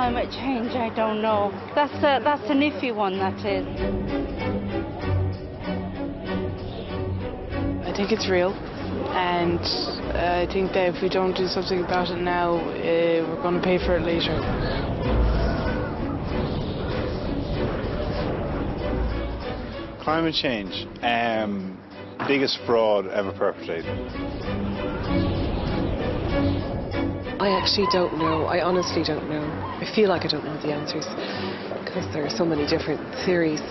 climate change, I don't know. That's an iffy one, that is. I think it's real, and I think that if we don't do something about it now, we're going to pay for it later. Climate change, biggest fraud ever perpetrated. I actually don't know. I honestly don't know. I feel like I don't know the answers because there are so many different theories.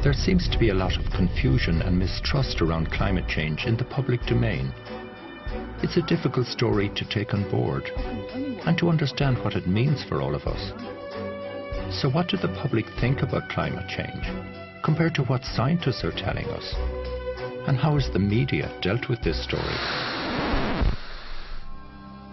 There seems to be a lot of confusion and mistrust around climate change in the public domain. It's a difficult story to take on board and to understand what it means for all of us. So what do the public think about climate change compared to what scientists are telling us? And how has the media dealt with this story?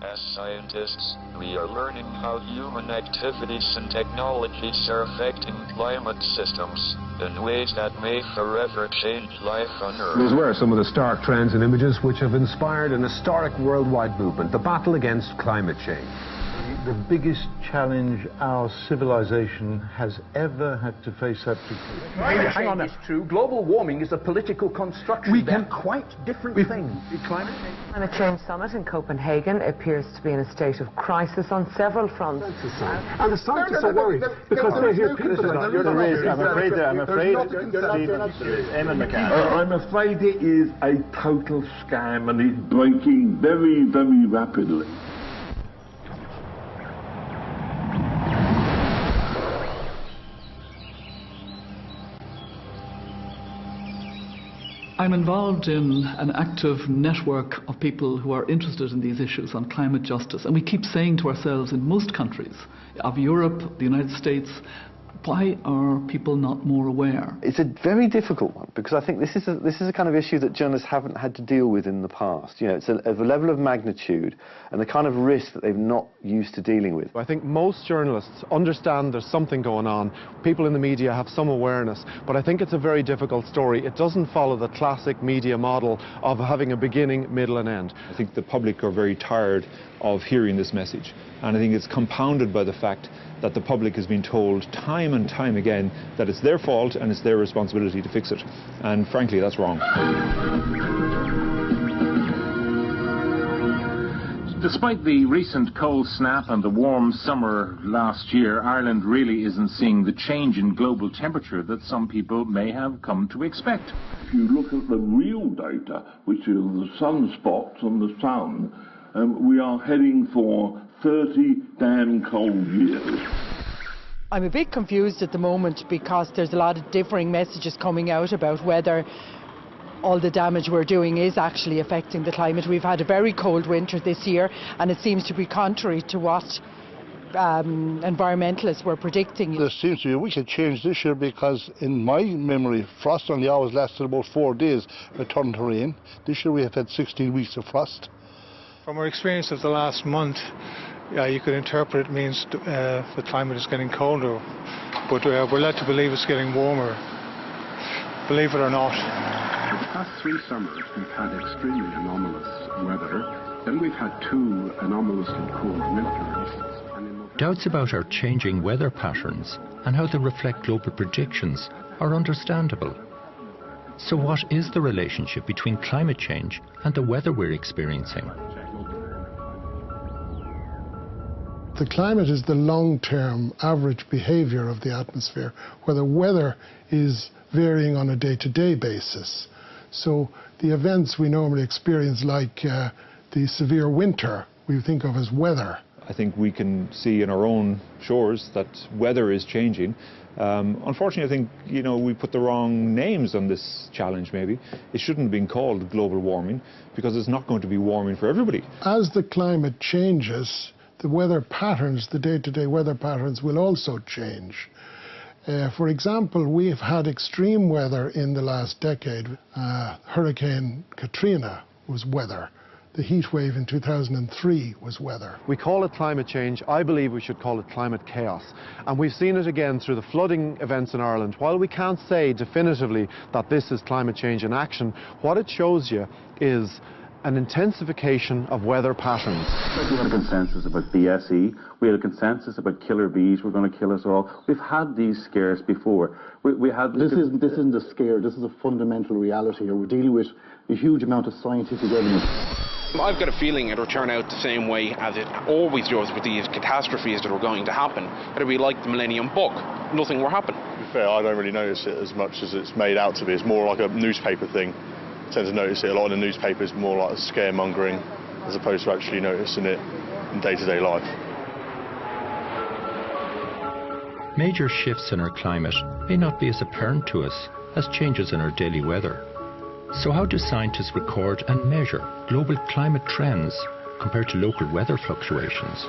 As scientists, we are learning how human activities and technologies are affecting climate systems in ways that may forever change life on Earth. These were some of the stark trends and images which have inspired an historic worldwide movement, the battle against climate change. The biggest challenge our civilization has ever had to face up to. Hang on, that's true. Global warming is a political construction. They're quite different things. Climate Change Summit in Copenhagen appears to be in a state of crisis on several fronts. And the scientists are worried because they hear people I'm afraid Eamon McCann. I'm afraid it is a total scam and it's breaking very, very rapidly. I'm involved in an active network of people who are interested in these issues on climate justice, and we keep saying to ourselves in most countries of Europe, the United States, why are people not more aware? It's a very difficult one because I think this is a kind of issue that journalists haven't had to deal with in the past. You know, it's a level of magnitude and the kind of risk that they've not used to dealing with. I think most journalists understand there's something going on. People in the media have some awareness, but I think it's a very difficult story. It doesn't follow the classic media model of having a beginning, middle and end. I think the public are very tired of hearing this message, and I think it's compounded by the fact that the public has been told time and time again that it's their fault and it's their responsibility to fix it. And frankly, that's wrong. Despite the recent cold snap and the warm summer last year, Ireland really isn't seeing the change in global temperature that some people may have come to expect. If you look at the real data, which is the sunspots and the sun, we are heading for 30 damn cold years. I'm a bit confused at the moment because there's a lot of differing messages coming out about whether all the damage we're doing is actually affecting the climate. We've had a very cold winter this year and it seems to be contrary to what environmentalists were predicting. There seems to be a wicked change this year because in my memory frost only always lasted about 4 days, it turned to rain. This year we have had 16 weeks of frost. From our experience of the last month, you could interpret it means the climate is getting colder, but we're led to believe it's getting warmer, believe it or not. For the past 3 summers we've had extremely anomalous weather, then we've had 2 anomalously cold winters. Doubts about our changing weather patterns and how they reflect global predictions are understandable. So what is the relationship between climate change and the weather we're experiencing? The climate is the long-term average behavior of the atmosphere, where the weather is varying on a day-to-day basis. So the events we normally experience, like the severe winter, we think of as weather. I think we can see in our own shores that weather is changing. Unfortunately, I think we put the wrong names on this challenge. Maybe it shouldn't have been called global warming because it's not going to be warming for everybody. As the climate changes, the weather patterns, the day-to-day weather patterns will also change. For example, we've had extreme weather in the last decade. Hurricane Katrina was weather. the heat wave in 2003 was weather. We call it climate change. I believe we should call it climate chaos. And we've seen it again through the flooding events in Ireland. While we can't say definitively that this is climate change in action, what it shows you is an intensification of weather patterns. We had a consensus about BSE, we had a consensus about killer bees were going to kill us all. We've had these scares before. This isn't a scare, this is a fundamental reality here. We're dealing with a huge amount of scientific evidence. I've got a feeling it'll turn out the same way as it always does with these catastrophes that are going to happen. It'll be like the Millennium Bug. Nothing will happen. To be fair, I don't really notice it as much as it's made out to be. It's more like a newspaper thing. I tend to notice it a lot in the newspapers, more like scaremongering, as opposed to actually noticing it in day-to-day life. Major shifts in our climate may not be as apparent to us as changes in our daily weather. So how do scientists record and measure global climate trends compared to local weather fluctuations?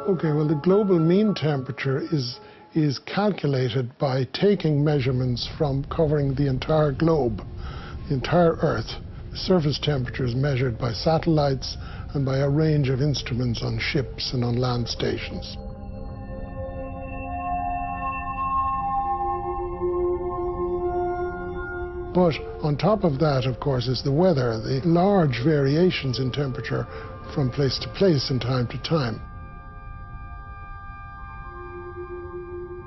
Okay, well, the global mean temperature is calculated by taking measurements from covering the entire globe, the entire Earth. The surface temperature is measured by satellites and by a range of instruments on ships and on land stations. But on top of that, of course, is the weather, the large variations in temperature from place to place and time to time.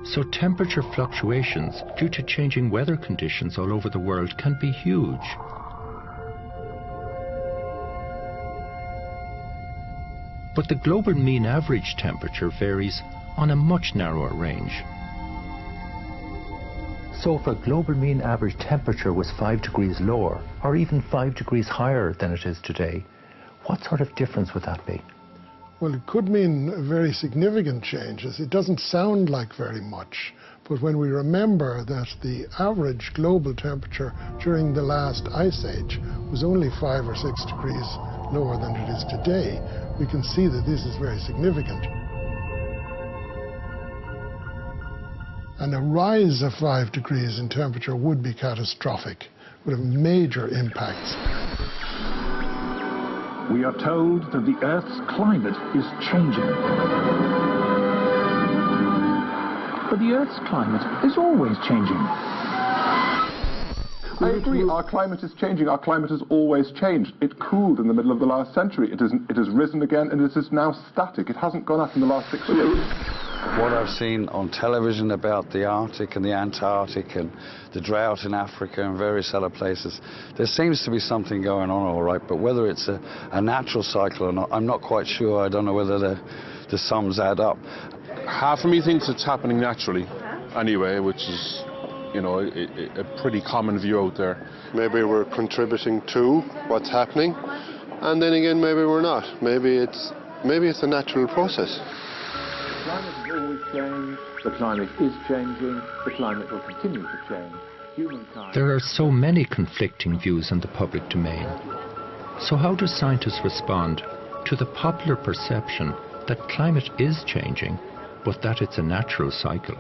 So temperature fluctuations due to changing weather conditions all over the world can be huge. But the global mean average temperature varies on a much narrower range. So if a global mean average temperature was 5 degrees lower, or even 5 degrees higher than it is today, what sort of difference would that be? Well, it could mean very significant changes. It doesn't sound like very much, but when we remember that the average global temperature during the last ice age was only 5 or 6 degrees lower than it is today, we can see that this is very significant. And a rise of 5 degrees in temperature would be catastrophic, would have major impacts. We are told that the Earth's climate is changing. But the Earth's climate is always changing. I agree, our climate is changing. Our climate has always changed. It cooled in the middle of the last century. It has risen again, and it is now static. It hasn't gone up in the last 6 years. What I've seen on television about the Arctic and the Antarctic and the drought in Africa and various other places, there seems to be something going on all right, but whether it's a natural cycle or not, I'm not quite sure. I don't know whether the sums add up. Half of me thinks it's happening naturally anyway, which is, you know, a pretty common view out there. Maybe we're contributing to what's happening, and then again maybe we're not. Maybe it's a natural process. The climate has always changed, the climate is changing, the climate will continue to change. Humankind... There are so many conflicting views in the public domain. So how do scientists respond to the popular perception that climate is changing, but that it's a natural cycle?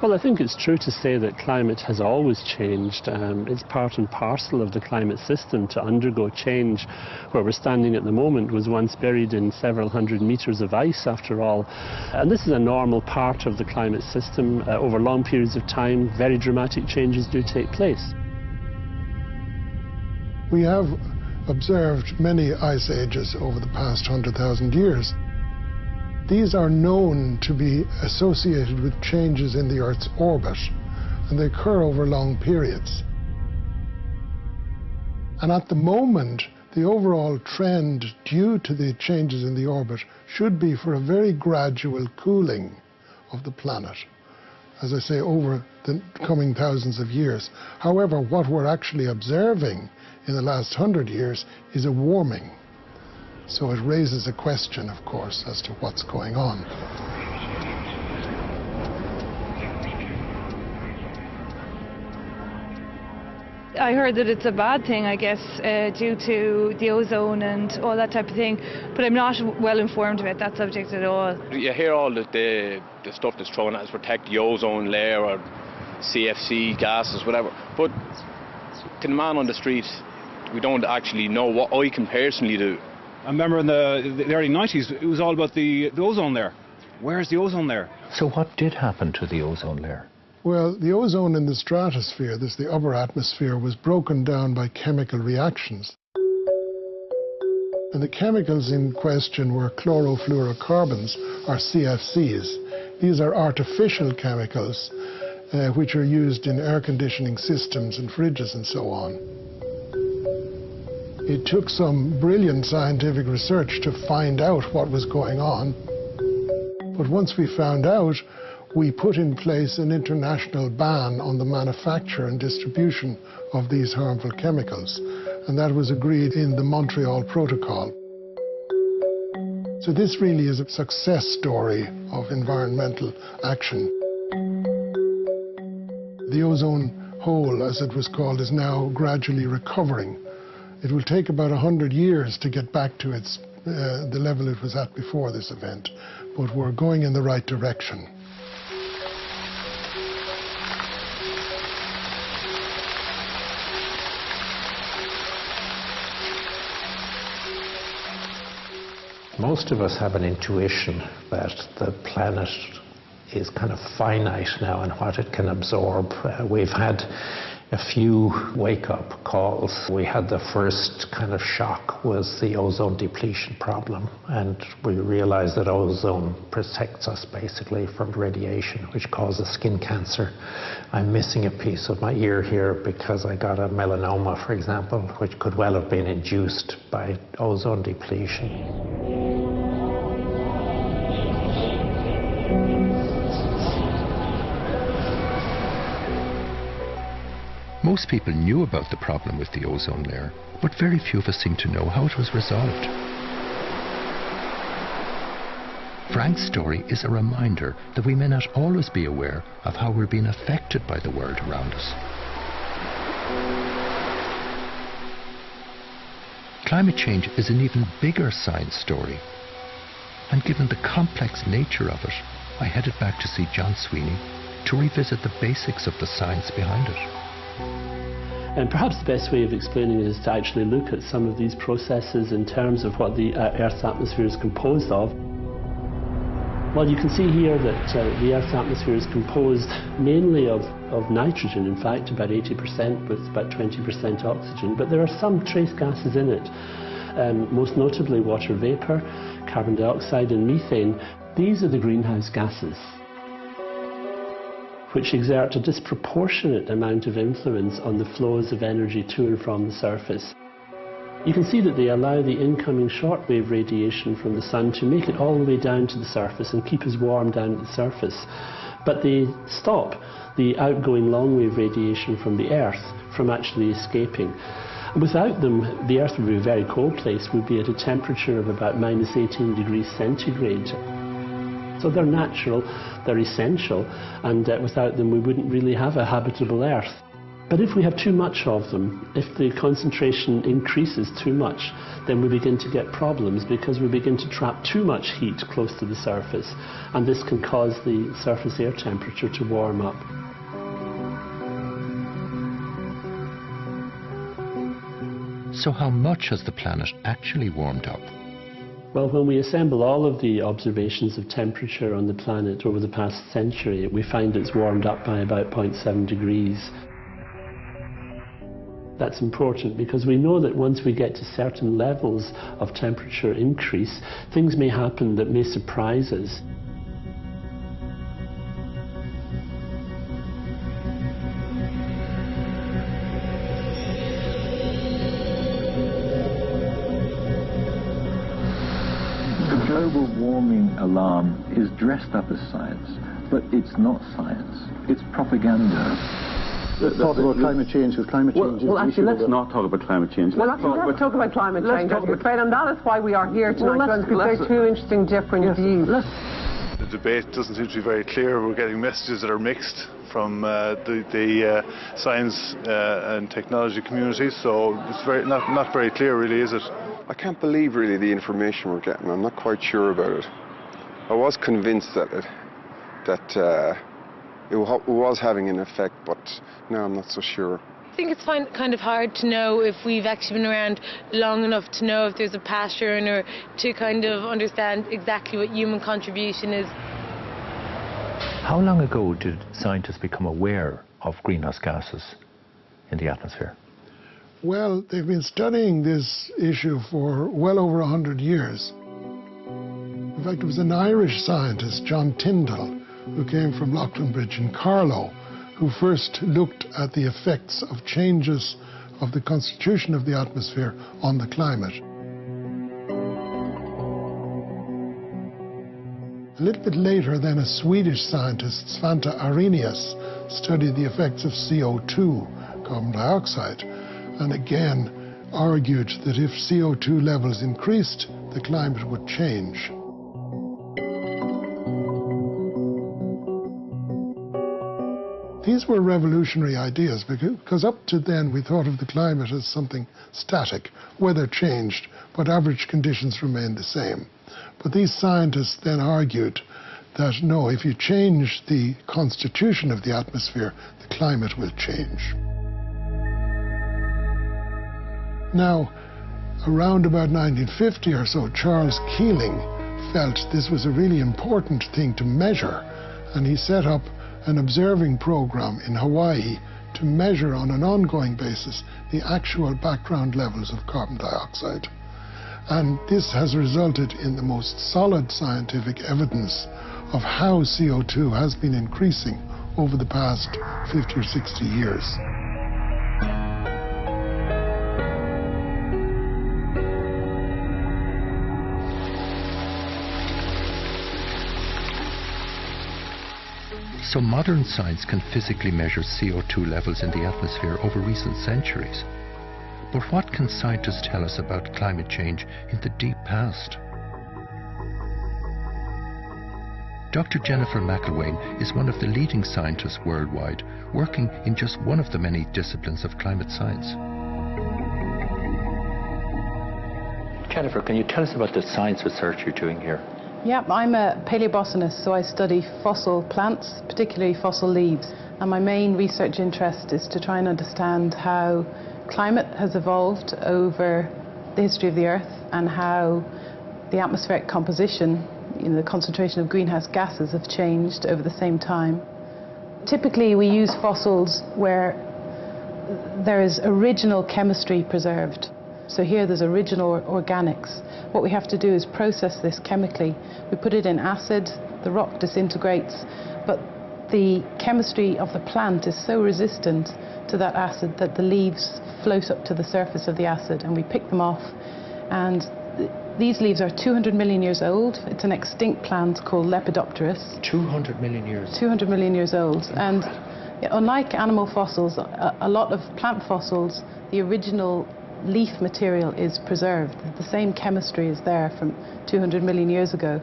Well, I think it's true to say that climate has always changed. It's part and parcel of the climate system to undergo change. Where we're standing at the moment was once buried in several hundred meters of ice, after all. And this is a normal part of the climate system. Over long periods of time, very dramatic changes do take place. We have observed many ice ages over the past 100,000 years. These are known to be associated with changes in the Earth's orbit, and they occur over long periods. And at the moment, the overall trend due to the changes in the orbit should be for a very gradual cooling of the planet, as I say, over the coming thousands of years. However, what we're actually observing in the last 100 years is a warming. So it raises a question, of course, as to what's going on. I heard that it's a bad thing, I guess, due to the ozone and all that type of thing, but I'm not well informed about that subject at all. You hear all the stuff that's thrown at us, protect the ozone layer or CFC gases, whatever, but to the man on the street, we don't actually know what I can personally do. I remember in the early 90s, it was all about the ozone layer. Where's the ozone layer? So what did happen to the ozone layer? Well, the ozone in the stratosphere, this is the upper atmosphere, was broken down by chemical reactions. And the chemicals in question were chlorofluorocarbons, or CFCs. These are artificial chemicals which are used in air conditioning systems and fridges and so on. It took some brilliant scientific research to find out what was going on. But once we found out, we put in place an international ban on the manufacture and distribution of these harmful chemicals. And that was agreed in the Montreal Protocol. So this really is a success story of environmental action. The ozone hole, as it was called, is now gradually recovering. It will take about 100 years to get back to the level it was at before this event, but we're going in the right direction. Most of us have an intuition that the planet is kind of finite now in what it can absorb. We've had a few wake-up calls. We had the first kind of shock was the ozone depletion problem, and we realized that ozone protects us basically from radiation, which causes skin cancer. I'm missing a piece of my ear here because I got a melanoma, for example, which could well have been induced by ozone depletion. Most people knew about the problem with the ozone layer, but very few of us seem to know how it was resolved. Frank's story is a reminder that we may not always be aware of how we're being affected by the world around us. Climate change is an even bigger science story, and given the complex nature of it, I headed back to see John Sweeney to revisit the basics of the science behind it. And perhaps the best way of explaining it is to actually look at some of these processes in terms of what the Earth's atmosphere is composed of. Well, you can see here that the Earth's atmosphere is composed mainly of nitrogen, in fact, about 80%, with about 20% oxygen. But there are some trace gases in it, most notably water vapour, carbon dioxide and methane. These are the greenhouse gases, which exert a disproportionate amount of influence on the flows of energy to and from the surface. You can see that they allow the incoming shortwave radiation from the sun to make it all the way down to the surface and keep us warm down at the surface. But they stop the outgoing long-wave radiation from the Earth from actually escaping. Without them, the Earth would be a very cold place, would be at a temperature of about -18 degrees centigrade. So they're natural, they're essential, and without them we wouldn't really have a habitable Earth. But if we have too much of them, if the concentration increases too much, then we begin to get problems because we begin to trap too much heat close to the surface, and this can cause the surface air temperature to warm up. So how much has the planet actually warmed up? Well, when we assemble all of the observations of temperature on the planet over the past century, we find it's warmed up by about 0.7 degrees. That's important because we know that once we get to certain levels of temperature increase, things may happen that may surprise us. Global warming alarm is dressed up as science, but it's not science. It's propaganda. Let's talk about climate change, because climate change is... Well, actually, let's not talk about climate change. Well, let's talk about climate change, I'm afraid, and that is why we are here tonight, because there are two interesting different views. The debate doesn't seem to be very clear. We're getting messages that are mixed from the science and technology communities, so it's not very clear, really, is it? I can't believe really the information we're getting. I'm not quite sure about it. I was convinced that it was having an effect, but now I'm not so sure. think it's kind of hard to know if we've actually been around long enough to know if there's a pattern or to kind of understand exactly what human contribution is. How long ago did scientists become aware of greenhouse gases in the atmosphere? Well, they've been studying this issue for well over 100 years. In fact, it was an Irish scientist, John Tyndall, who came from Loughlinbridge in Carlow, who first looked at the effects of changes of the constitution of the atmosphere on the climate. A little bit later, then, a Swedish scientist, Svante Arrhenius, studied the effects of CO2, carbon dioxide, and again argued that if CO2 levels increased, the climate would change. These were revolutionary ideas because up to then we thought of the climate as something static. Weather changed, but average conditions remained the same. But these scientists then argued that no, if you change the constitution of the atmosphere, the climate will change. Now, around about 1950 or so, Charles Keeling felt this was a really important thing to measure, and he set up an observing program in Hawaii to measure on an ongoing basis the actual background levels of carbon dioxide. And this has resulted in the most solid scientific evidence of how CO2 has been increasing over the past 50 or 60 years. So modern science can physically measure CO2 levels in the atmosphere over recent centuries. But what can scientists tell us about climate change in the deep past? Dr. Jennifer McElwain is one of the leading scientists worldwide, working in just one of the many disciplines of climate science. Jennifer, can you tell us about the science research you're doing here? Yeah, I'm a paleobotanist, so I study fossil plants, particularly fossil leaves. And my main research interest is to try and understand how climate has evolved over the history of the Earth and how the atmospheric composition, the concentration of greenhouse gases have changed over the same time. Typically, we use fossils where there is original chemistry preserved. So here there's original organics. What we have to do is process this chemically. We put it in acid, the rock disintegrates, but the chemistry of the plant is so resistant to that acid that the leaves float up to the surface of the acid, and we pick them off. And these leaves are 200 million years old. It's an extinct plant called Lepidopterus. 200 million years? 200 million years old. And unlike animal fossils, a lot of plant fossils, the original leaf material is preserved. The same chemistry is there from 200 million years ago.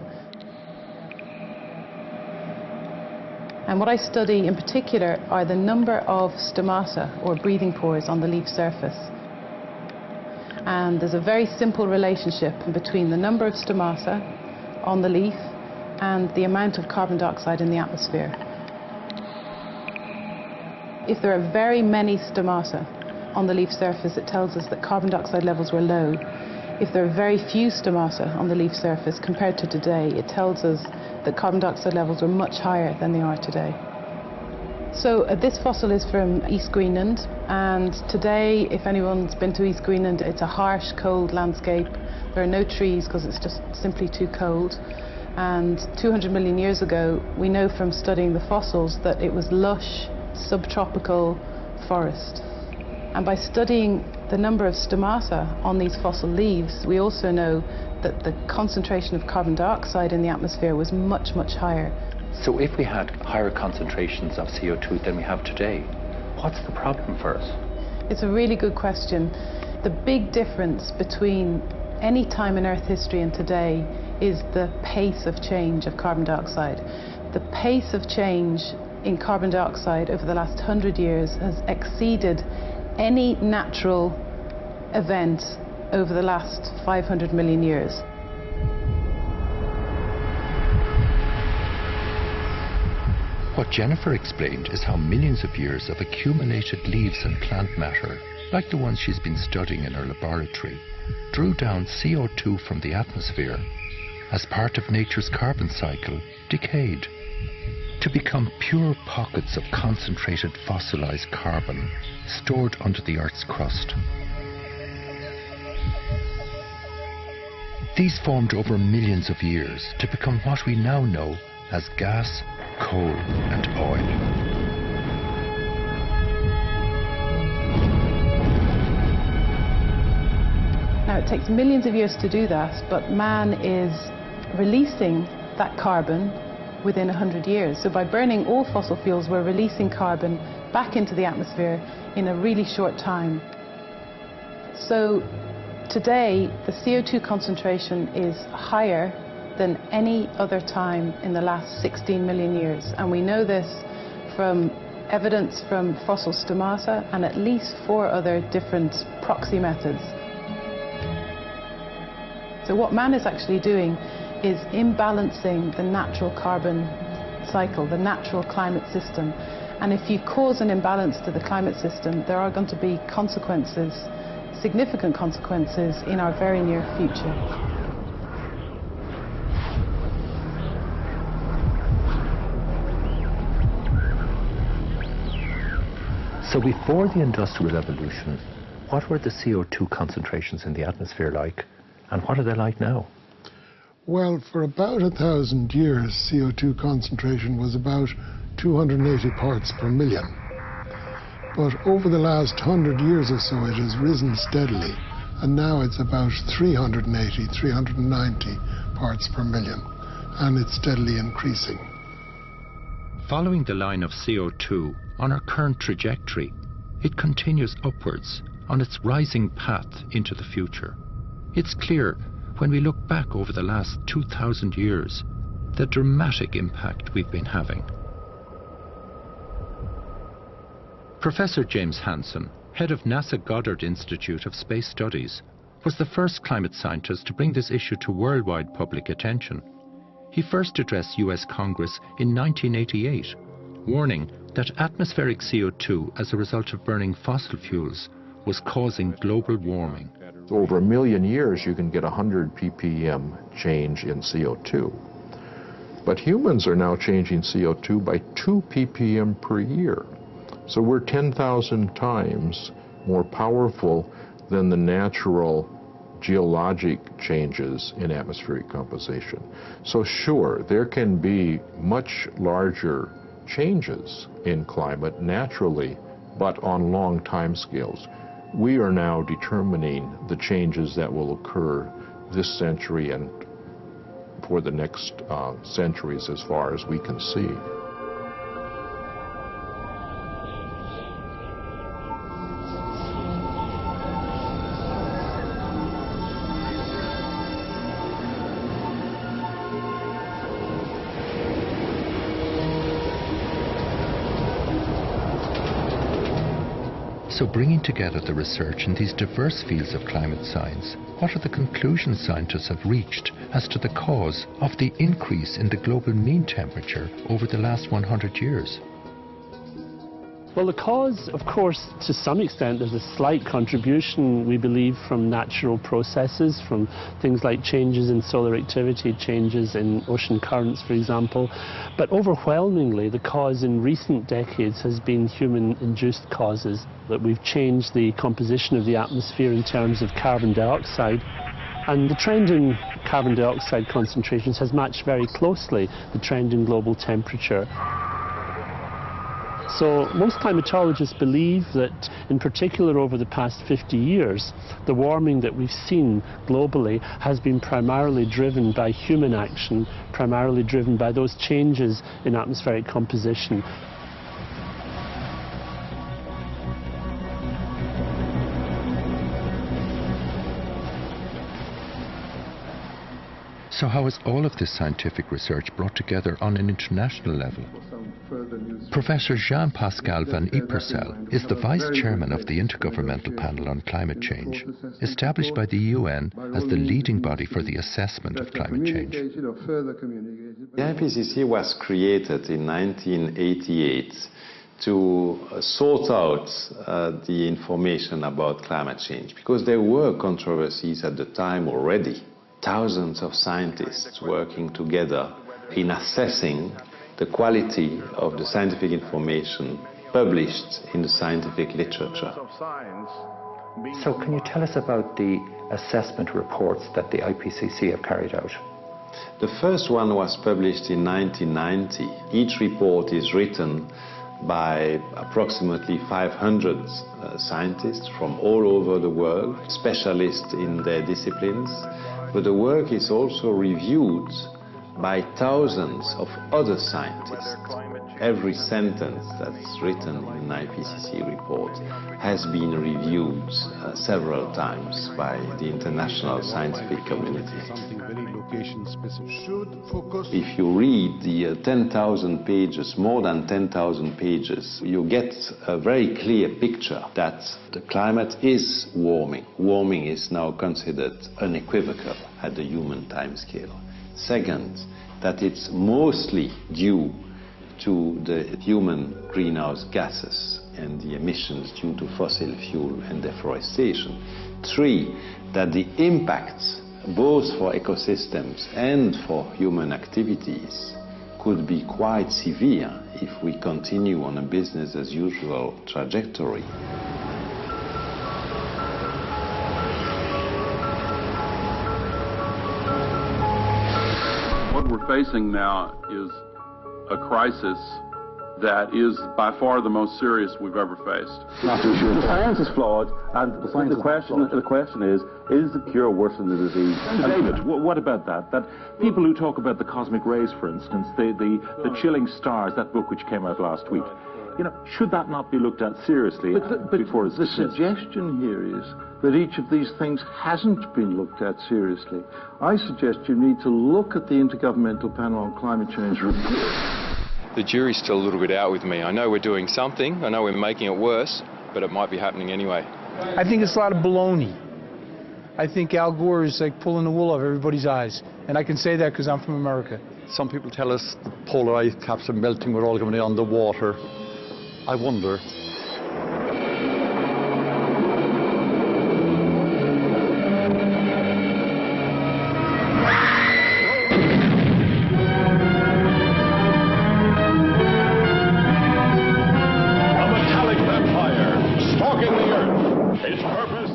And what I study in particular are the number of stomata, or breathing pores, on the leaf surface. And there's a very simple relationship between the number of stomata on the leaf and the amount of carbon dioxide in the atmosphere. If there are very many stomata on the leaf surface, it tells us that carbon dioxide levels were low. If there are very few stomata on the leaf surface compared to today, it tells us that carbon dioxide levels were much higher than they are today. So this fossil is from East Greenland, and today, if anyone's been to East Greenland, it's a harsh, cold landscape. There are no trees because it's just simply too cold. And 200 million years ago, we know from studying the fossils that it was lush, subtropical forest. And by studying the number of stomata on these fossil leaves, we also know that the concentration of carbon dioxide in the atmosphere was much, much higher. So if we had higher concentrations of CO2 than we have today, what's the problem for us? It's a really good question. The big difference between any time in Earth history and today is the pace of change of carbon dioxide. The pace of change in carbon dioxide over the last 100 years has exceeded any natural event over the last 500 million years. What Jennifer explained is how millions of years of accumulated leaves and plant matter, like the ones she's been studying in her laboratory, drew down CO2 from the atmosphere, as part of nature's carbon cycle, decayed, to become pure pockets of concentrated fossilized carbon stored under the Earth's crust. These formed over millions of years to become what we now know as gas, coal and oil. Now, it takes millions of years to do that, but man is releasing that carbon within 100 years. So by burning all fossil fuels, we're releasing carbon back into the atmosphere in a really short time. So today, the CO2 concentration is higher than any other time in the last 16 million years. And we know this from evidence from fossil stomata and at least 4 other different proxy methods. So what man is actually doing is imbalancing the natural carbon cycle, the natural climate system. And if you cause an imbalance to the climate system, there are going to be consequences, significant consequences in our very near future. So before the Industrial Revolution, what were the CO2 concentrations in the atmosphere like, and what are they like now? Well, for about 1,000 years, CO2 concentration was about 280 parts per million. But over the last 100 years or so, it has risen steadily, and now it's about 380, 390 parts per million, and it's steadily increasing. Following the line of CO2 on our current trajectory, it continues upwards on its rising path into the future. It's clear when we look back over the last 2,000 years, the dramatic impact we've been having. Professor James Hansen, head of NASA Goddard Institute of Space Studies, was the first climate scientist to bring this issue to worldwide public attention. He first addressed US Congress in 1988, warning that atmospheric CO2 as a result of burning fossil fuels was causing global warming. Over 1 million years you can get 100 ppm change in CO2. But humans are now changing CO2 by 2 ppm per year. So we're 10,000 times more powerful than the natural geologic changes in atmospheric composition. So sure, there can be much larger changes in climate naturally, but on long time scales. We are now determining the changes that will occur this century and for the next centuries as far as we can see. So bringing together the research in these diverse fields of climate science, what are the conclusions scientists have reached as to the cause of the increase in the global mean temperature over the last 100 years? Well, the cause, of course, to some extent, there's a slight contribution, we believe, from natural processes, from things like changes in solar activity, changes in ocean currents, for example. But overwhelmingly, the cause in recent decades has been human-induced causes, that we've changed the composition of the atmosphere in terms of carbon dioxide. And the trend in carbon dioxide concentrations has matched very closely the trend in global temperature. So most climatologists believe that, in particular over the past 50 years, the warming that we've seen globally has been primarily driven by human action, primarily driven by those changes in atmospheric composition. So how is all of this scientific research brought together on an international level? Professor Jean-Pascal van Iepersel is the Vice Chairman of the Intergovernmental Panel on Climate Change, established by the UN as the leading body for the assessment of climate change. The IPCC was created in 1988 to sort out the information about climate change, because there were controversies at the time already. Thousands of scientists working together in assessing the quality of the scientific information published in the scientific literature. So can you tell us about the assessment reports that the IPCC have carried out? The first one was published in 1990. Each report is written by approximately 500 scientists from all over the world, specialists in their disciplines, but the work is also reviewed by thousands of other scientists. Every sentence that's written in an IPCC report has been reviewed several times by the international scientific community. If you read the 10,000 pages, more than 10,000 pages, you get a very clear picture that the climate is warming. Warming is now considered unequivocal at the human timescale. Second, that it's mostly due to the human greenhouse gases and the emissions due to fossil fuel and deforestation. Three, that the impacts both for ecosystems and for human activities could be quite severe if we continue on a business as usual trajectory. What we're facing now is a crisis that is by far the most serious we've ever faced. The science is flawed, and the question is the cure worse than the disease? David, what about that? That people who talk about the cosmic rays, for instance, the chilling stars, that book which came out last week, you know, should that not be looked at seriously before it's dismissed? The suggestion here is that each of these things hasn't been looked at seriously. I suggest you need to look at the Intergovernmental Panel on Climate Change report. The jury's still a little bit out with me. I know we're doing something, I know we're making it worse, but it might be happening anyway. I think it's a lot of baloney. I think Al Gore is like pulling the wool over everybody's eyes. And I can say that because I'm from America. Some people tell us the polar ice caps are melting, we're all coming underwater. I wonder.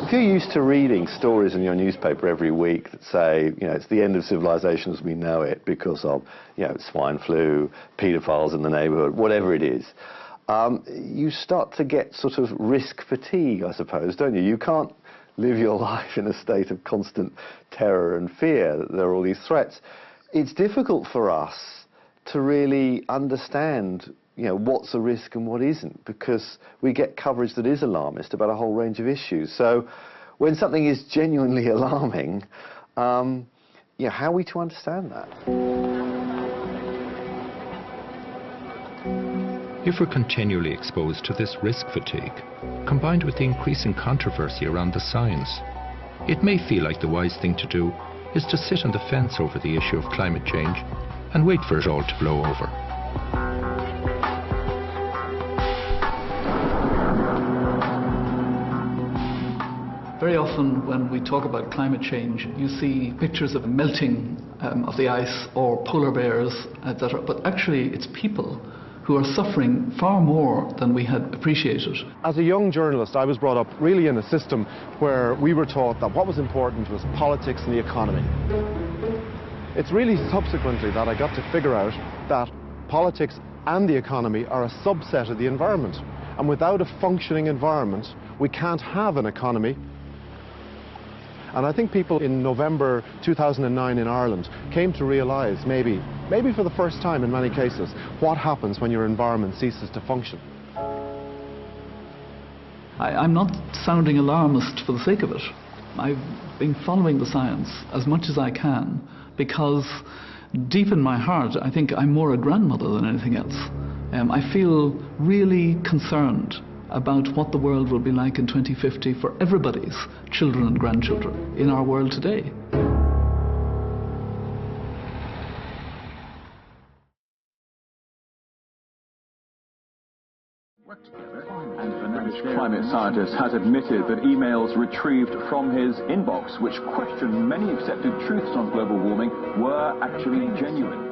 If you're used to reading stories in your newspaper every week that say, you know, it's the end of civilization as we know it because of, you know, swine flu, paedophiles in the neighborhood, whatever it is, you start to get sort of risk fatigue, I suppose, don't you? You can't live your life in a state of constant terror and fear that there are all these threats. It's difficult for us to really understand, you know, what's a risk and what isn't, because we get coverage that is alarmist about a whole range of issues. So when something is genuinely alarming, you know, how are we to understand that? If we're continually exposed to this risk fatigue, combined with the increasing controversy around the science, it may feel like the wise thing to do is to sit on the fence over the issue of climate change and wait for it all to blow over. Very often when we talk about climate change, you see pictures of melting of the ice or polar bears, etc. But actually it's people who are suffering far more than we had appreciated. As a young journalist, I was brought up really in a system where we were taught that what was important was politics and the economy. It's really subsequently that I got to figure out that politics and the economy are a subset of the environment. And without a functioning environment, we can't have an economy. And I think people in November 2009 in Ireland came to realise, maybe for the first time in many cases, what happens when your environment ceases to function. I'm not sounding alarmist for the sake of it. I've been following the science as much as I can because deep in my heart I think I'm more a grandmother than anything else. I feel really concerned about what the world will be like in 2050 for everybody's children and grandchildren in our world today. British climate scientist has admitted that emails retrieved from his inbox, which questioned many accepted truths on global warming, were actually genuine.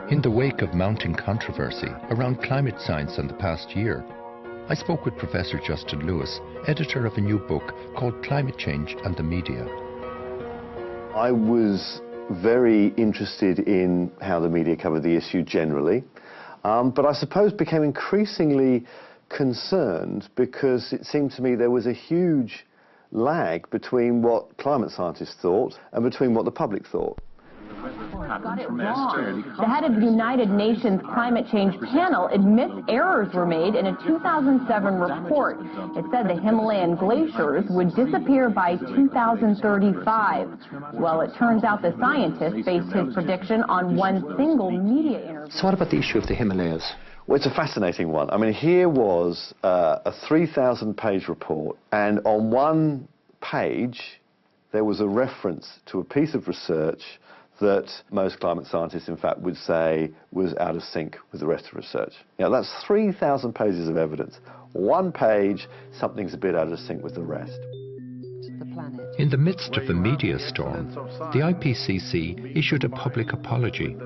In the wake of mounting controversy around climate science in the past year, I spoke with Professor Justin Lewis, editor of a new book called Climate Change and the Media. I was very interested in how the media covered the issue generally, but I suppose became increasingly concerned because it seemed to me there was a huge lag between what climate scientists thought and between what the public thought. Got it wrong. The head of the United Nations Climate Change Panel admits errors were made in a 2007 report. It said the Himalayan glaciers would disappear by 2035. Well, it turns out the scientist based his prediction on one single media interview. So what about the issue of the Himalayas? Well, it's a fascinating one. I mean, here was a 3,000-page report, and on one page there was a reference to a piece of research that most climate scientists, in fact, would say was out of sync with the rest of research. Now, that's 3,000 pages of evidence. One page, something's a bit out of sync with the rest. In the midst of the media storm, the IPCC issued a public apology.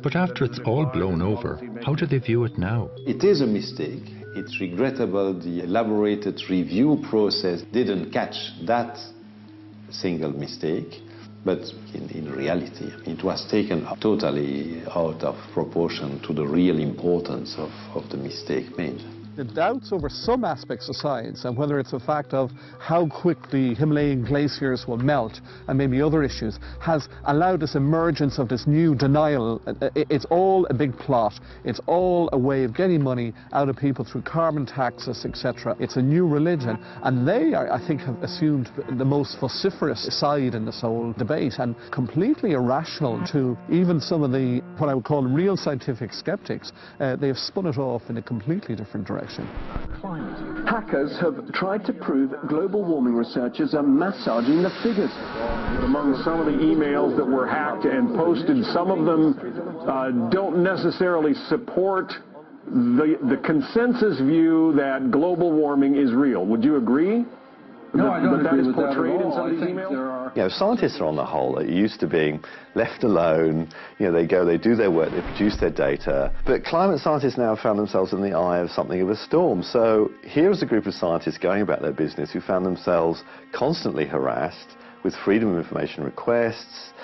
But after it's all blown over, how do they view it now? It is a mistake. It's regrettable the elaborated review process didn't catch that single mistake. But in reality, it was taken totally out of proportion to the real importance of the mistake made. The doubts over some aspects of science, and whether it's a fact of how quickly Himalayan glaciers will melt and maybe other issues, has allowed this emergence of this new denial. It's all a big plot. It's all a way of getting money out of people through carbon taxes, etc. It's a new religion, and they, I think, have assumed the most vociferous side in this whole debate, and completely irrational to even some of the, what I would call real scientific skeptics. They have spun it off in a completely different direction. Hackers have tried to prove global warming researchers are massaging the figures. Among some of the emails that were hacked and posted, some of them don't necessarily support the consensus view that global warming is real. Would you agree? No, I don't agree with that at portrayed in all. some of these I think emails? there are... You know, scientists are on the whole used to being left alone. You know, they go, they do their work, they produce their data. But climate scientists now found themselves in the eye of something of a storm. So here's a group of scientists going about their business who found themselves constantly harassed with freedom of information requests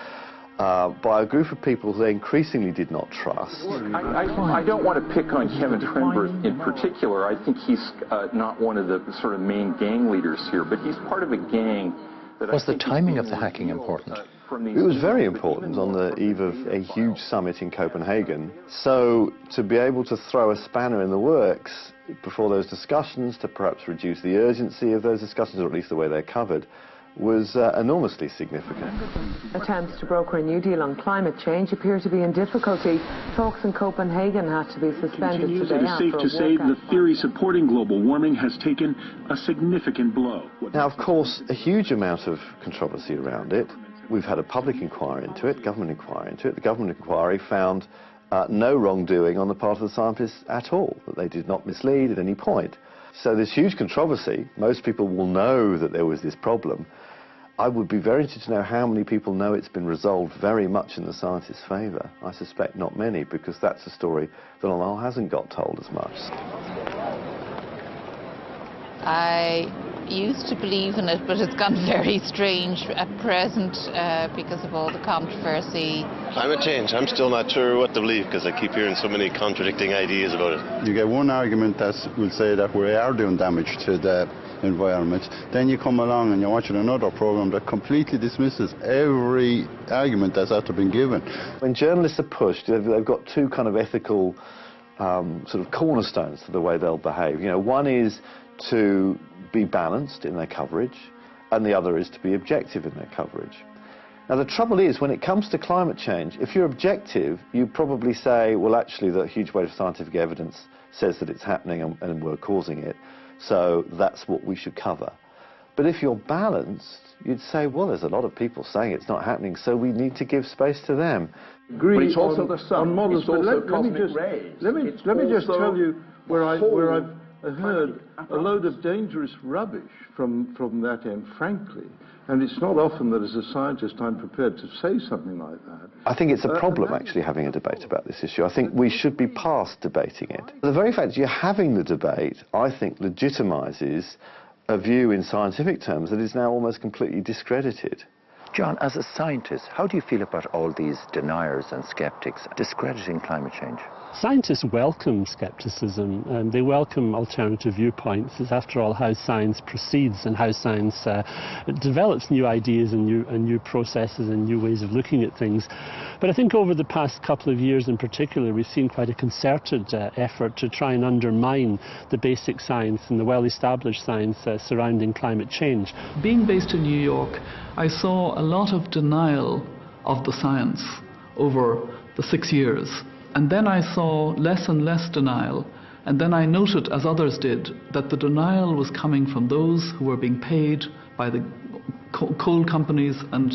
by a group of people who they increasingly did not trust. I don't want to pick on Kevin Trenberth in particular. I think he's not one of the sort of main gang leaders here, but he's part of a gang that Was the timing of the hacking important? It was very important on the eve of a huge summit in Copenhagen. So to be able to throw a spanner in the works before those discussions, to perhaps reduce the urgency of those discussions, or at least the way they're covered, was enormously significant. Attempts to broker a new deal on climate change appear to be in difficulty. Talks in Copenhagen had to be suspended today. It is safe to say the theory supporting global warming has taken a significant blow. Now, of course, a huge amount of controversy around it. We've had a public inquiry into it, government inquiry into it. The government inquiry found no wrongdoing on the part of the scientists at all, that they did not mislead at any point. So there's huge controversy. Most people will know that there was this problem. I would be very interested to know how many people know it's been resolved very much in the scientists' favour. I suspect not many, because that's a story that on the whole hasn't got told as much. I used to believe in it, but it's gone very strange at present because of all the controversy. Climate change, I'm still not sure what to believe because I keep hearing so many contradicting ideas about it. You get one argument that will say that we are doing damage to the environment, then you come along and you're watching another program that completely dismisses every argument that's after been given. When journalists are pushed, they've got two kind of ethical sort of cornerstones to the way they'll behave. You know, one is to be balanced in their coverage, and the other is to be objective in their coverage. Now, the trouble is, when it comes to climate change, if you're objective, you probably say, well, actually, the huge weight of scientific evidence says that it's happening and we're causing it, so that's what we should cover. But if you're balanced, you'd say, well, there's a lot of people saying it's not happening, so we need to give space to them. Agree but it's also the sun. Models, it's also let me just tell you where I've heard a load of dangerous rubbish from that end, frankly. And it's not often that as a scientist I'm prepared to say something like that. I think it's a problem actually having a debate about this issue. I think we should be past debating it. The very fact you're having the debate, I think, legitimises a view in scientific terms that is now almost completely discredited. John, as a scientist, how do you feel about all these deniers and skeptics discrediting climate change? Scientists welcome skepticism and they welcome alternative viewpoints. It's after all how science proceeds and how science develops new ideas and new processes and new ways of looking at things. But I think over the past couple of years in particular we've seen quite a concerted effort to try and undermine the basic science and the well-established science surrounding climate change. Being based in New York, I saw a lot of denial of the science over the 6 years. And then I saw less and less denial. And then I noted, as others did, that the denial was coming from those who were being paid by the coal companies and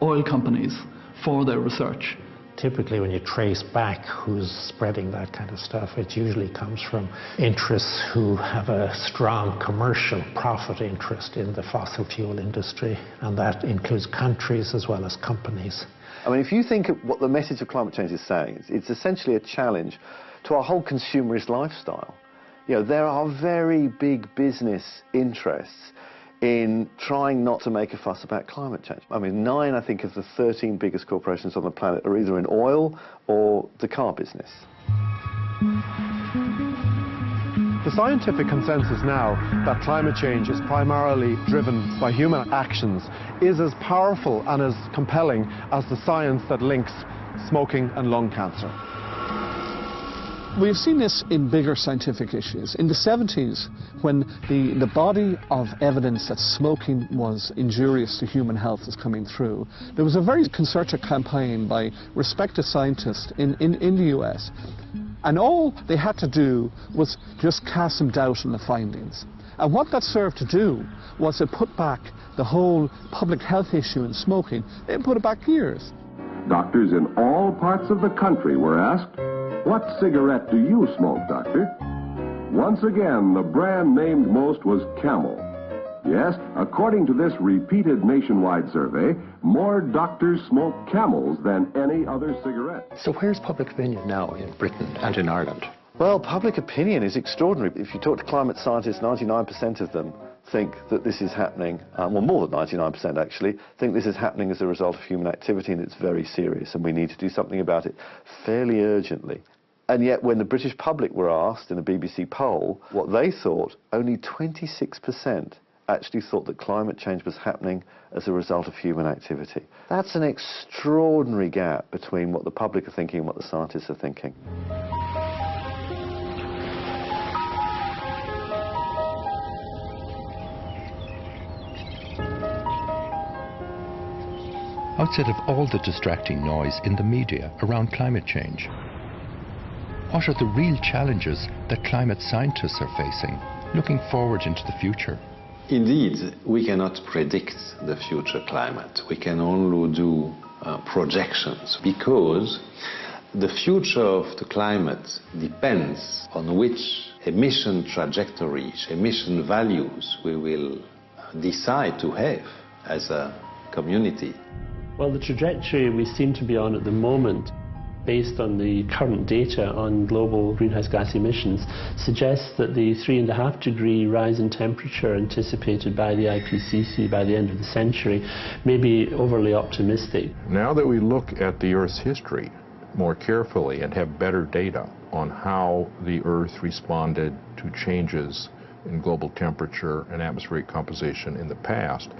oil companies for their research. Typically, when you trace back who's spreading that kind of stuff, it usually comes from interests who have a strong commercial profit interest in the fossil fuel industry, and that includes countries as well as companies. I mean, if you think of what the message of climate change is saying, it's essentially a challenge to our whole consumerist lifestyle. You know, there are very big business interests in trying not to make a fuss about climate change. I mean, 9, I think, of the 13 biggest corporations on the planet are either in oil or the car business. The scientific consensus now that climate change is primarily driven by human actions is as powerful and as compelling as the science that links smoking and lung cancer. We've seen this in bigger scientific issues. In the 70s, when the body of evidence that smoking was injurious to human health was coming through, there was a very concerted campaign by respected scientists in the US. And all they had to do was just cast some doubt on the findings. And what that served to do was to put back the whole public health issue in smoking. They put it back years. Doctors in all parts of the country were asked, "What cigarette do you smoke, doctor?" Once again, the brand named most was Camel. Yes, according to this repeated nationwide survey, more doctors smoke Camels than any other cigarette. So where's public opinion now in Britain and in Ireland? Well, public opinion is extraordinary. If you talk to climate scientists, 99% of them think that this is happening, well, more than 99% actually, think this is happening as a result of human activity, and it's very serious and we need to do something about it fairly urgently. And yet when the British public were asked in a BBC poll what they thought, only 26% actually thought that climate change was happening as a result of human activity. That's an extraordinary gap between what the public are thinking and what the scientists are thinking. Outside of all the distracting noise in the media around climate change, what are the real challenges that climate scientists are facing, looking forward into the future? Indeed, we cannot predict the future climate. We can only do projections, because the future of the climate depends on which emission trajectories, emission values we will decide to have as a community. Well, the trajectory we seem to be on at the moment, based on the current data on global greenhouse gas emissions, suggests that the 3.5-degree rise in temperature anticipated by the IPCC by the end of the century may be overly optimistic. Now that we look at the Earth's history more carefully and have better data on how the Earth responded to changes in global temperature and atmospheric composition in the past,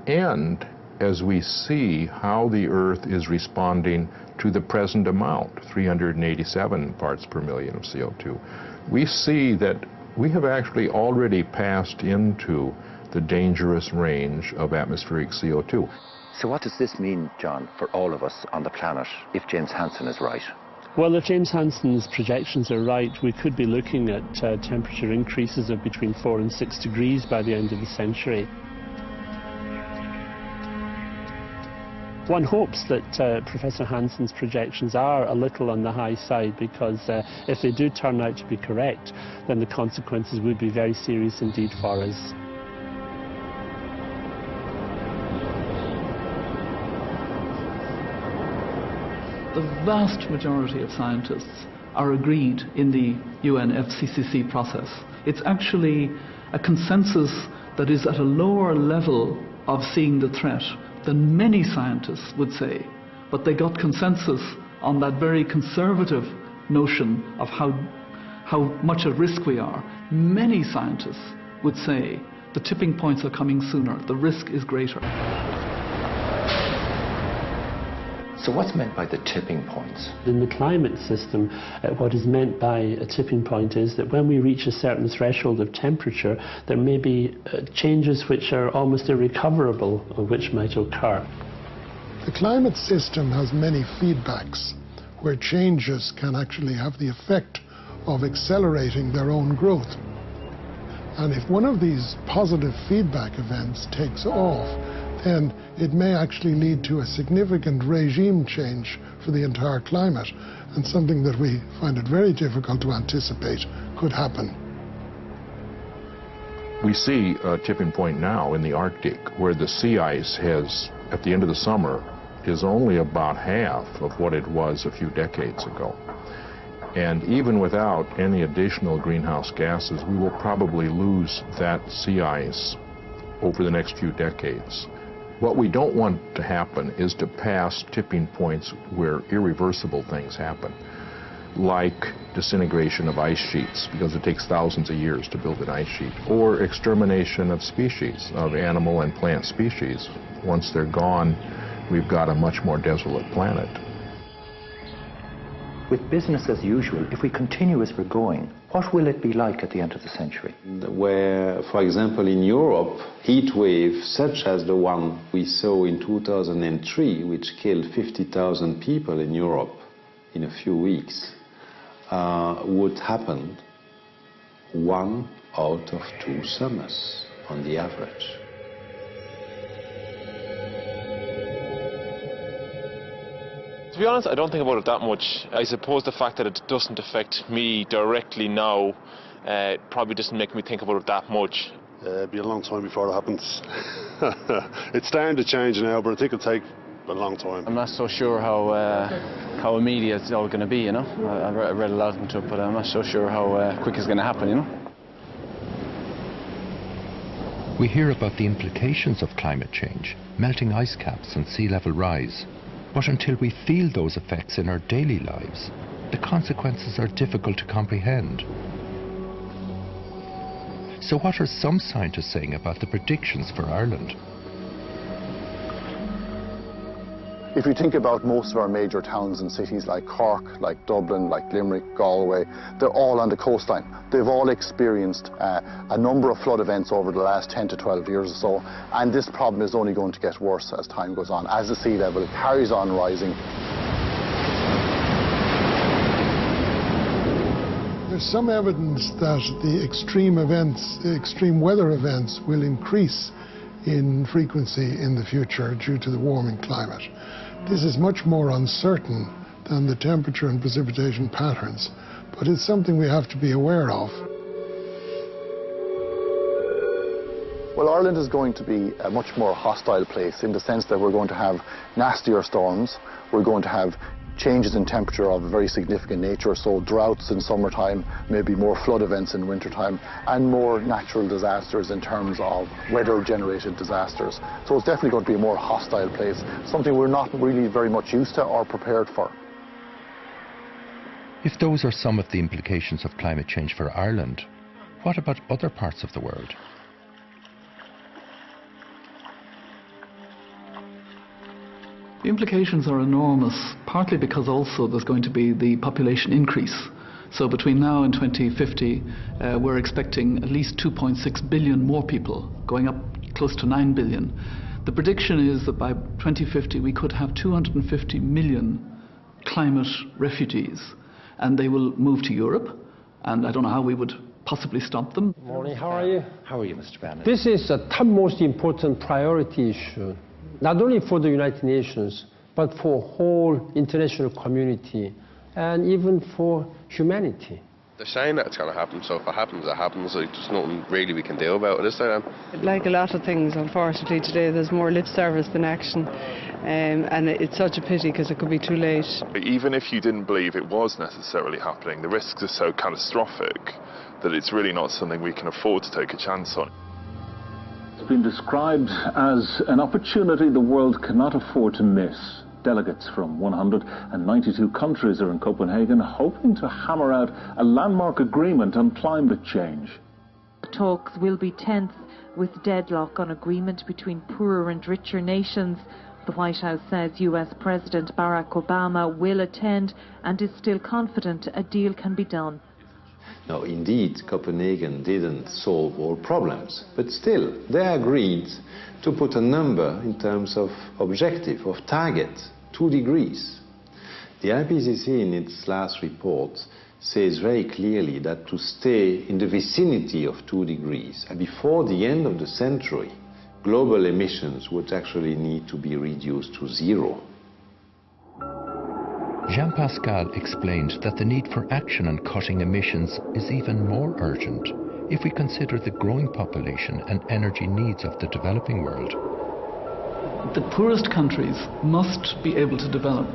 and as we see how the Earth is responding to the present amount, 387 parts per million of CO2, we see that we have actually already passed into the dangerous range of atmospheric CO2. So what does this mean, John, for all of us on the planet if James Hansen is right? Well, if James Hansen's projections are right, we could be looking at temperature increases of between 4 and 6 degrees by the end of the century. One hopes that Professor Hansen's projections are a little on the high side, because if they do turn out to be correct, then the consequences would be very serious indeed for us. The vast majority of scientists are agreed in the UNFCCC process. It's actually a consensus that is at a lower level of seeing the threat than many scientists would say. But they got consensus on that very conservative notion of how much at risk we are. Many scientists would say the tipping points are coming sooner, the risk is greater. So what's meant by the tipping points? In the climate system, what is meant by a tipping point is that when we reach a certain threshold of temperature, there may be changes which are almost irrecoverable, which might occur. The climate system has many feedbacks where changes can actually have the effect of accelerating their own growth. And if one of these positive feedback events takes off, then it may actually lead to a significant regime change for the entire climate, and something that we find it very difficult to anticipate could happen. We see a tipping point now in the Arctic, where the sea ice has, at the end of the summer, is only about half of what it was a few decades ago. And even without any additional greenhouse gases, we will probably lose that sea ice over the next few decades. What we don't want to happen is to pass tipping points where irreversible things happen, like disintegration of ice sheets, because it takes thousands of years to build an ice sheet, or extermination of species, of animal and plant species. Once they're gone, we've got a much more desolate planet. With business as usual, if we continue as we're going, what will it be like at the end of the century? Where, for example, in Europe, heat waves such as the one we saw in 2003, which killed 50,000 people in Europe in a few weeks, would happen 1 out of 2 summers on the average. To be honest, I don't think about it that much. I suppose the fact that it doesn't affect me directly now probably doesn't make me think about it that much. It'll be a long time before it happens. It's starting to change now, but I think it'll take a long time. I'm not so sure how immediate it's all going to be, you know. I've read a lot into it, but I'm not so sure how quick it's going to happen, you know. We hear about the implications of climate change, melting ice caps and sea level rise. But until we feel those effects in our daily lives, the consequences are difficult to comprehend. So what are some scientists saying about the predictions for Ireland? If you think about most of our major towns and cities like Cork, like Dublin, like Limerick, Galway, they're all on the coastline. They've all experienced a number of flood events over the last 10 to 12 years or so, and this problem is only going to get worse as time goes on, as the sea level carries on rising. There's some evidence that the extreme events, extreme weather events, will increase in frequency in the future due to the warming climate. This is much more uncertain than the temperature and precipitation patterns, but it's something we have to be aware of. Well, Ireland is going to be a much more hostile place in the sense that we're going to have nastier storms, we're going to have changes in temperature of a very significant nature, so droughts in summertime, maybe more flood events in wintertime, and more natural disasters in terms of weather-generated disasters. So it's definitely going to be a more hostile place, something we're not really very much used to or prepared for. If those are some of the implications of climate change for Ireland, what about other parts of the world? The implications are enormous, partly because also there's going to be the population increase. So between now and 2050, we're expecting at least 2.6 billion more people, going up close to 9 billion. The prediction is that by 2050 we could have 250 million climate refugees, and they will move to Europe, and I don't know how we would possibly stop them. Morning, how are you? How are you, Mr. Bennett? This is the top most important priority issue not only for the United Nations, but for whole international community and even for humanity. They're saying that it's going to happen, so if it happens, it happens. Like, there's nothing really we can do about it, is there? Like a lot of things, unfortunately, today there's more lip service than action. And it's such a pity because it could be too late. Even if you didn't believe it was necessarily happening, the risks are so catastrophic that it's really not something we can afford to take a chance on. It's been described as an opportunity the world cannot afford to miss. Delegates from 192 countries are in Copenhagen hoping to hammer out a landmark agreement on climate change. Talks will be tense with deadlock on agreement between poorer and richer nations. The White House says US President Barack Obama will attend and is still confident a deal can be done. No, indeed, Copenhagen didn't solve all problems, but still, they agreed to put a number in terms of objective, of target, 2 degrees. The IPCC in its last report says very clearly that to stay in the vicinity of 2 degrees, before the end of the century, global emissions would actually need to be reduced to 0. Jean-Pascal explained that the need for action on cutting emissions is even more urgent if we consider the growing population and energy needs of the developing world. The poorest countries must be able to develop,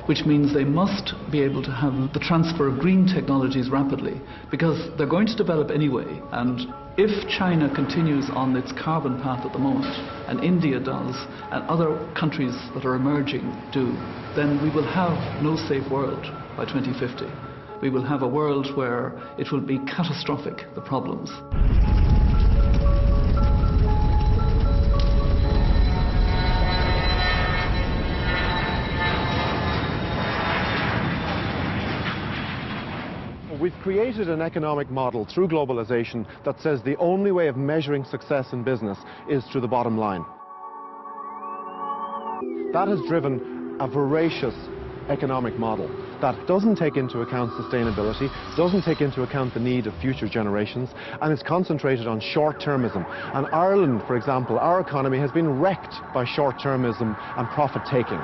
which means they must be able to have the transfer of green technologies rapidly, because they're going to develop anyway. And if China continues on its carbon path at the moment, and India does, and other countries that are emerging do, then we will have no safe world by 2050. We will have a world where it will be catastrophic, the problems. We've created an economic model through globalization that says the only way of measuring success in business is through the bottom line. That has driven a voracious economic model that doesn't take into account sustainability, doesn't take into account the need of future generations, and is concentrated on short-termism. And Ireland, for example, our economy has been wrecked by short-termism and profit-taking.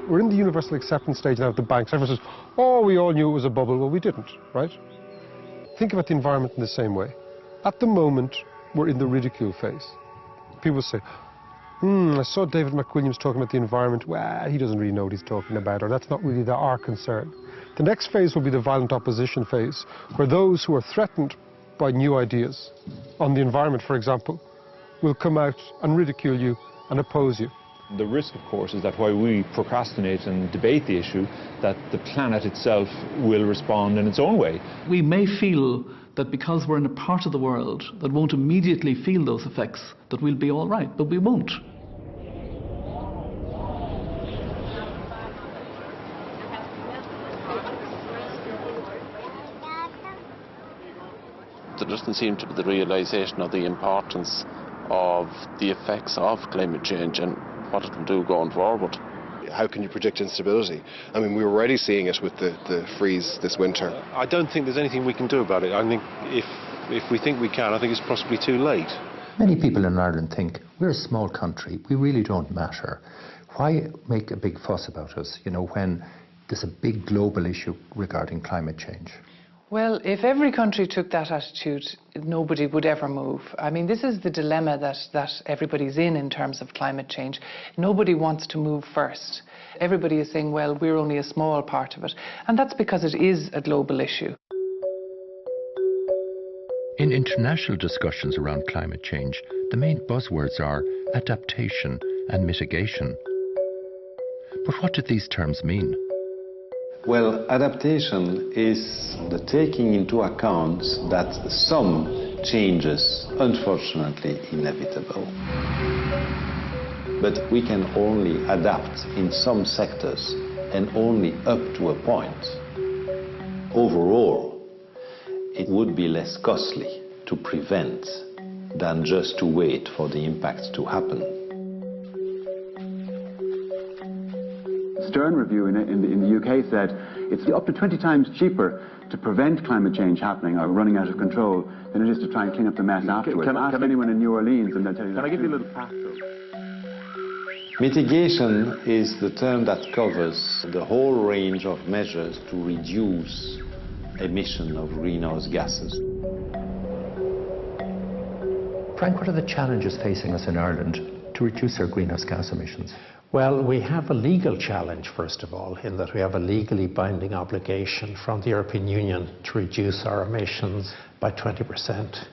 We're in the universal acceptance stage now of the banks. Everyone says, oh, we all knew it was a bubble. Well, we didn't, right? Think about the environment in the same way. At the moment, we're in the ridicule phase. People say, I saw David McWilliams talking about the environment. Well, he doesn't really know what he's talking about, or that's not really our concern. The next phase will be the violent opposition phase, where those who are threatened by new ideas on the environment, for example, will come out and ridicule you and oppose you. The risk, of course, is that while we procrastinate and debate the issue, that the planet itself will respond in its own way. We may feel that because we're in a part of the world that won't immediately feel those effects, that we'll be all right, but we won't. There doesn't seem to be the realisation of the importance of the effects of climate change and what it will do going forward. How can you predict instability? I mean, we're already seeing it with the freeze this winter. I don't think there's anything we can do about it. I think if we think we can, I think it's possibly too late. Many people in Ireland think we're a small country, we really don't matter. Why make a big fuss about us, when there's a big global issue regarding climate change? Well, if every country took that attitude, nobody would ever move. I mean, this is the dilemma that everybody's in terms of climate change. Nobody wants to move first. Everybody is saying, well, we're only a small part of it. And that's because it is a global issue. In international discussions around climate change, the main buzzwords are adaptation and mitigation. But what do these terms mean? Well, adaptation is the taking into account that some changes, unfortunately, inevitable. But we can only adapt in some sectors and only up to a point. Overall, it would be less costly to prevent than just to wait for the impact to happen. Stern review in the UK said it's up to 20 times cheaper to prevent climate change happening or running out of control than it is to try and clean up the mess afterwards. Ask anyone in New Orleans and they'll tell you that. Can I give you a little fact, though? Mitigation is the term that covers the whole range of measures to reduce emission of greenhouse gases. Frank, what are the challenges facing us in Ireland to reduce our greenhouse gas emissions? Well, we have a legal challenge, first of all, in that we have a legally binding obligation from the European Union to reduce our emissions by 20%.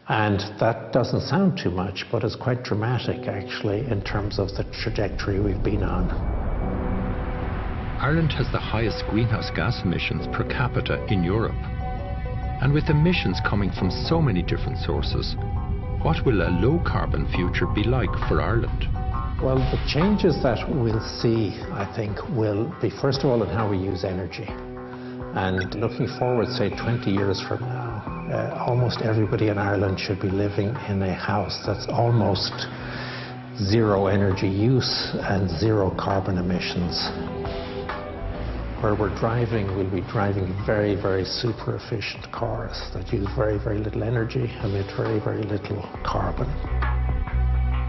And that doesn't sound too much, but it's quite dramatic, actually, in terms of the trajectory we've been on. Ireland has the highest greenhouse gas emissions per capita in Europe. And with emissions coming from so many different sources, what will a low-carbon future be like for Ireland? Well, the changes that we'll see, I think, will be, first of all, in how we use energy. And looking forward, say, 20 years from now, almost everybody in Ireland should be living in a house that's almost zero energy use and zero carbon emissions. Where we're driving, we'll be driving very, very super efficient cars that use very, very little energy, emit very, very little carbon.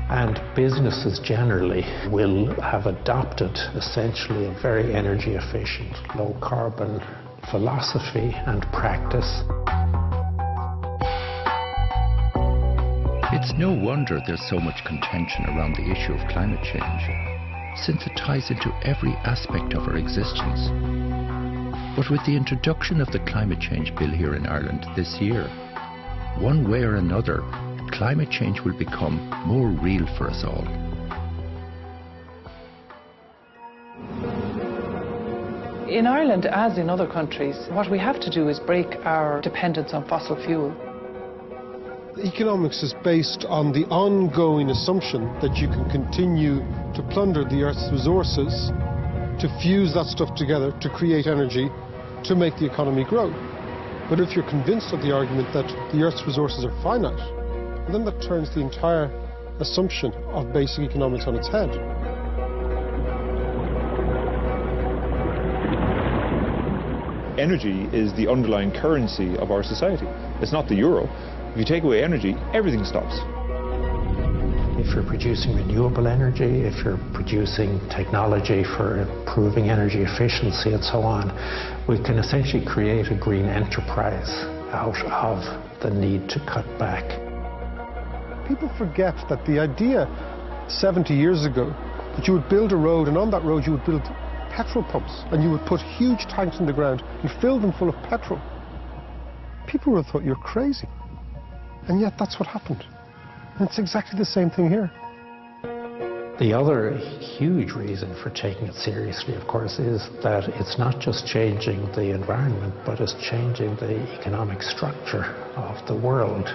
And businesses generally will have adopted essentially a very energy efficient, low carbon philosophy and practice. It's no wonder there's so much contention around the issue of climate change, since it ties into every aspect of our existence. But with the introduction of the climate change bill here in Ireland this year, one way or another, climate change will become more real for us all. In Ireland, as in other countries, what we have to do is break our dependence on fossil fuel. Economics is based on the ongoing assumption that you can continue to plunder the Earth's resources, to fuse that stuff together, to create energy, to make the economy grow. But if you're convinced of the argument that the Earth's resources are finite, then that turns the entire assumption of basic economics on its head. Energy is the underlying currency of our society. It's not the euro. If you take away energy, everything stops. If you're producing renewable energy, if you're producing technology for improving energy efficiency and so on, we can essentially create a green enterprise out of the need to cut back. People forget that the idea 70 years ago that you would build a road and on that road you would build petrol pumps and you would put huge tanks in the ground and fill them full of petrol. People would have thought you're crazy. And yet that's what happened. And it's exactly the same thing here. The other huge reason for taking it seriously, of course, is that it's not just changing the environment, but it's changing the economic structure of the world.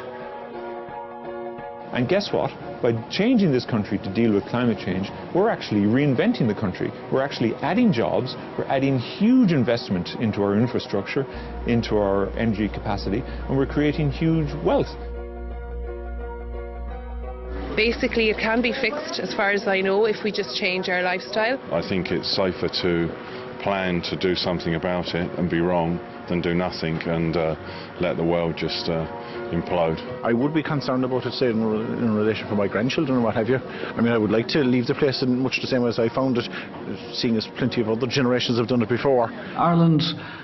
And guess what? By changing this country to deal with climate change, we're actually reinventing the country. We're actually adding jobs, we're adding huge investment into our infrastructure, into our energy capacity, and we're creating huge wealth. Basically, it can be fixed, as far as I know, if we just change our lifestyle. I think it's safer to plan to do something about it and be wrong than do nothing and let the world just implode. I would be concerned about it, say, in relation to my grandchildren or what have you. I mean, I would like to leave the place in much the same way as I found it, seeing as plenty of other generations have done it before. Ireland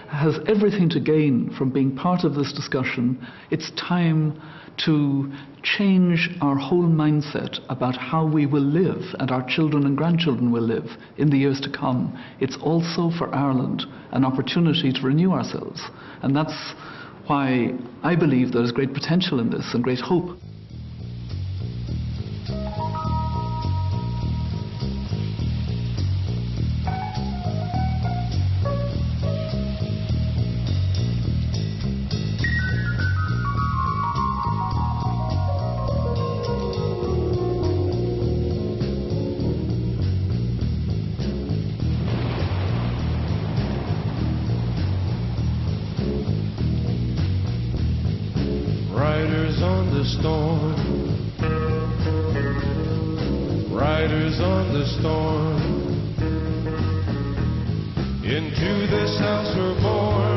has everything to gain from being part of this discussion. It's time to change our whole mindset about how we will live and our children and grandchildren will live in the years to come. It's also for Ireland an opportunity to renew ourselves, and that's why I believe there's great potential in this and great hope. Riders on the storm, riders on the storm. Into this house we're born.